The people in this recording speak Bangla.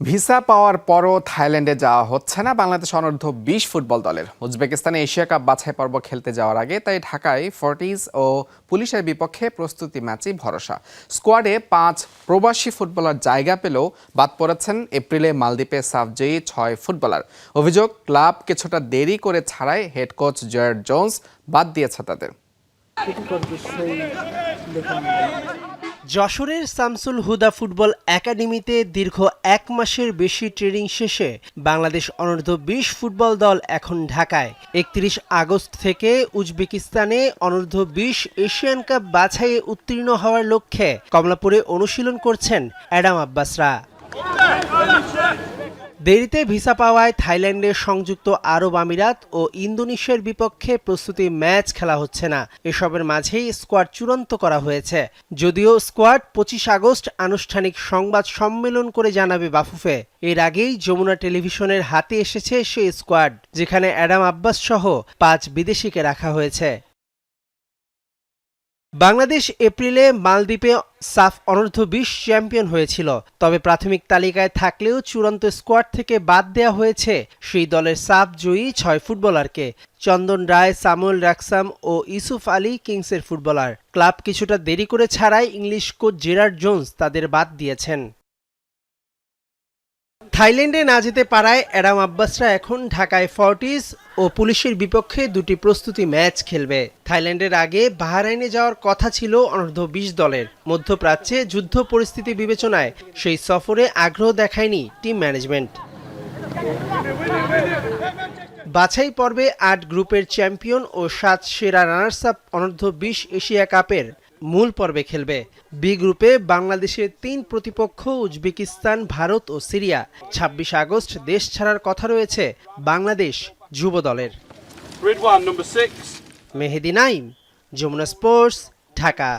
ভিসা পাওয়ার পরও থাইল্যান্ডে যাওয়া হচ্ছে না বাংলাদেশ অনূর্ধ্ব-20 ফুটবল দলের। উজবেকিস্তানে এশিয়া কাপ বাছাই পর্ব খেলতে যাওয়ার আগে তাই ঢাকায় ফর্টিজ ও পুলিশের বিপক্ষে প্রস্তুতি ম্যাচই ভরসা। স্কোয়াডে 5 প্রবাসী ফুটবলার জায়গা পেলেও বাদ পড়েছেন এপ্রিলে মালদ্বীপে সাফজয়ী 6 ফুটবলার। অভিযোগ, ক্লাব কিছুটা দেরি করে ছাড়ায় হেড কোচ জয়ার্ড জোন্স বাদ দিয়েছে তাদের। যশোরের শামসুল হুদা ফুটবল একাডেমিতে দীর্ঘ 1 মাসের বেশি ট্রেনিং শেষে বাংলাদেশ অনূর্ধ্ব-20 ফুটবল দল এখন ঢাকায়। 31 আগস্ট থেকে উজবেকিস্তানে অনূর্ধ্ব-20 এশিয়ান কাপ বাছাইয়ে উত্তীর্ণ হওয়ার লক্ষ্যে কমলাপুরে অনুশীলন করছেন অ্যাডাম আব্বাসরা। দেরিতে ভিসা পাওয়ায় থাইল্যান্ডের সংযুক্ত আরব আমিরাত ও ইন্দোনেশিয়ার বিপক্ষে প্রস্তুতি ম্যাচ খেলা হচ্ছে না। এসবের মাঝেই স্কোয়াড চূড়ান্ত করা হয়েছে। যদিও স্কোয়াড 25 আগস্ট আনুষ্ঠানিক সংবাদ সম্মেলন করে জানাবে বাফুফে। এর আগেই যমুনা টেলিভিশনের হাতে এসেছে সেই স্কোয়াড, যেখানে অ্যাডাম আব্বাস সহ 5 বিদেশিকে রাখা হয়েছে। বাংলাদেশ এপ্রিলে মালদ্বীপে সাফ অনূর্ধ্ব-20 চ্যাম্পিয়ন হয়েছিল। তবে প্রাথমিক তালিকায় থাকলেও চূড়ান্ত স্কোয়াড থেকে বাদ দেওয়া হয়েছে সেই দলের সাফ জয়ী 6 ফুটবলারকে। চন্দন রায়, সামুয়েল রাকসাম ও ইউসুফ আলী কিংসের ফুটবলার। ক্লাব কিছুটা দেরি করে ছাড়ায় ইংলিশ কোচ জেরার্ড জোন্স তাদের বাদ দিয়েছেন। থাইল্যান্ডে না যেতে পারায় অ্যাডাম আব্বাসরা এখন ঢাকায় ফর্টিজ ও পুলিশের বিপক্ষে 2টি প্রস্তুতি ম্যাচ খেলবে। থাইল্যান্ডের আগে বাহরাইনে যাওয়ার কথা ছিল অনূর্ধ্ব-20 দলের। মধ্যপ্রাচ্যে যুদ্ধ পরিস্থিতি বিবেচনায় সেই সফরে আগ্রহ দেখায়নি টিম ম্যানেজমেন্ট। বাছাই পর্বে 8 গ্রুপের চ্যাম্পিয়ন ও 7 সেরা রানার্স আপ অনূর্ধ্ব-20 এশিয়া কাপের মূল পর্বে খেলবে। বি গ্রুপে বাংলাদেশের 3 প্রতিপক্ষ উজবেকিস্তান, ভারত ও সিরিয়া। 26 আগস্ট দেশ ছাড়ার কথা রয়েছে বাংলাদেশ যুব দলের। মেহেদী নাইম, যমুনা স্পোর্টস, ঢাকা।